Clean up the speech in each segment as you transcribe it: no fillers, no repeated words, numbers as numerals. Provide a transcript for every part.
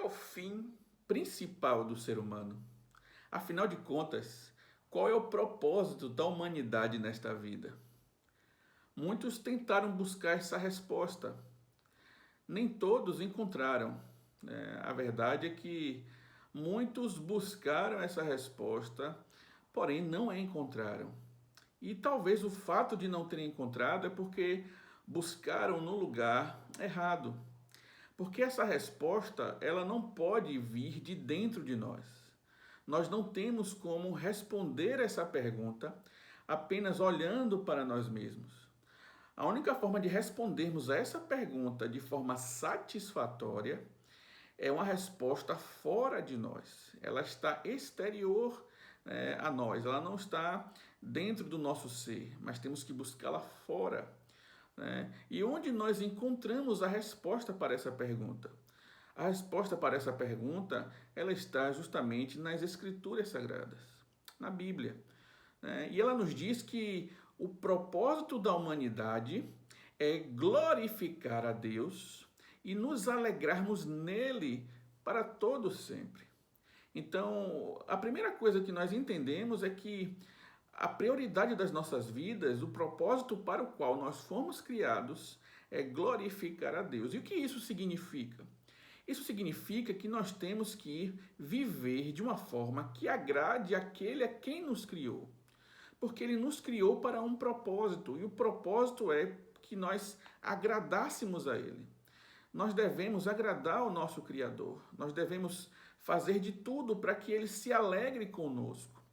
o fim principal do ser humano? Afinal de contas, qual é o propósito da humanidade nesta vida? Muitos tentaram buscar essa resposta. Nem todos encontraram. A verdade é que muitos buscaram essa resposta, porém não a encontraram. E talvez o fato de não terem encontrado é porque buscaram no lugar errado. Porque essa resposta, ela não pode vir de dentro de nós. Nós não temos como responder essa pergunta apenas olhando para nós mesmos. A única forma de respondermos a essa pergunta de forma satisfatória é uma resposta fora de nós. Ela está exterior a nós, ela não está dentro do nosso ser, mas temos que buscá-la fora. E onde nós encontramos a resposta para essa pergunta? A resposta para essa pergunta, ela está justamente nas Escrituras Sagradas, na Bíblia. E ela nos diz que o propósito da humanidade é glorificar a Deus e nos alegrarmos nele para todo sempre. Então, a primeira coisa que nós entendemos é que a prioridade das nossas vidas, o propósito para o qual nós fomos criados, é glorificar a Deus. E o que isso significa? Isso significa que nós temos que viver de uma forma que agrade aquele a quem nos criou. Porque ele nos criou para um propósito, e o propósito é que nós agradássemos a ele. Nós devemos agradar ao nosso Criador, nós devemos fazer de tudo para que ele se alegre conosco.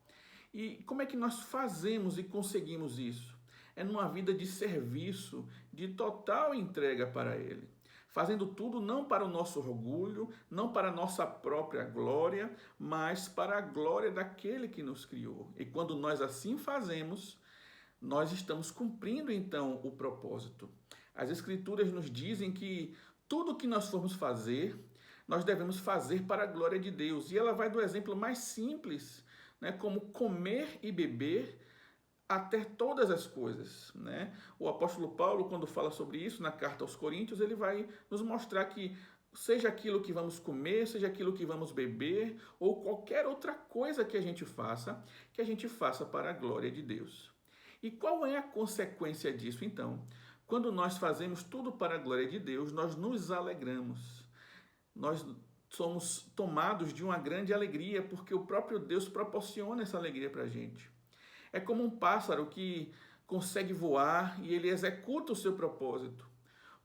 E como é que nós fazemos e conseguimos isso? É numa vida de serviço, de total entrega para ele. Fazendo tudo não para o nosso orgulho, não para a nossa própria glória, mas para a glória daquele que nos criou. E quando nós assim fazemos, nós estamos cumprindo então o propósito. As Escrituras nos dizem que tudo que nós formos fazer, nós devemos fazer para a glória de Deus. E ela vai do exemplo mais simples, como comer e beber, até todas as coisas. O apóstolo Paulo, quando fala sobre isso na carta aos Coríntios, ele vai nos mostrar que seja aquilo que vamos comer, seja aquilo que vamos beber, ou qualquer outra coisa que a gente faça para a glória de Deus. E qual é a consequência disso, então? Quando nós fazemos tudo para a glória de Deus, nós nos alegramos. Nós somos tomados de uma grande alegria, porque o próprio Deus proporciona essa alegria para a gente. É como um pássaro que consegue voar e ele executa o seu propósito.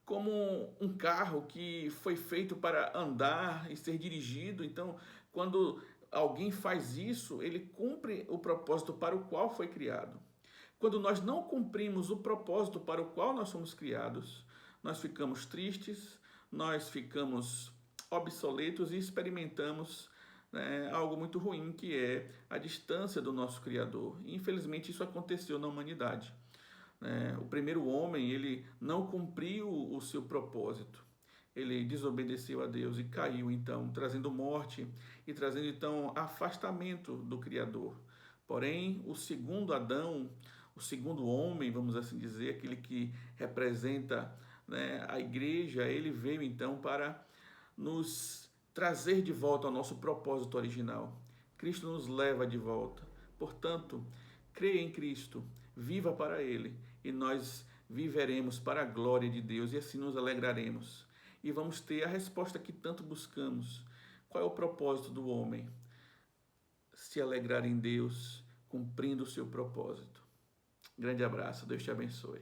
Como um carro que foi feito para andar e ser dirigido. Então, quando alguém faz isso, ele cumpre o propósito para o qual foi criado. Quando nós não cumprimos o propósito para o qual nós somos criados, nós ficamos tristes, nós ficamos obsoletos e experimentamos algo muito ruim, que é a distância do nosso Criador. E, infelizmente, isso aconteceu na humanidade. O primeiro homem, ele não cumpriu o seu propósito. Ele desobedeceu a Deus e caiu, então, trazendo morte e trazendo, então, afastamento do Criador. Porém, o segundo Adão, o segundo homem, vamos assim dizer, aquele que representa a igreja, ele veio, então, para nos trazer de volta ao nosso propósito original. Cristo nos leva de volta. Portanto, creia em Cristo, viva para Ele, e nós viveremos para a glória de Deus, e assim nos alegraremos. E vamos ter a resposta que tanto buscamos. Qual é o propósito do homem? Se alegrar em Deus, cumprindo o seu propósito. Grande abraço, Deus te abençoe.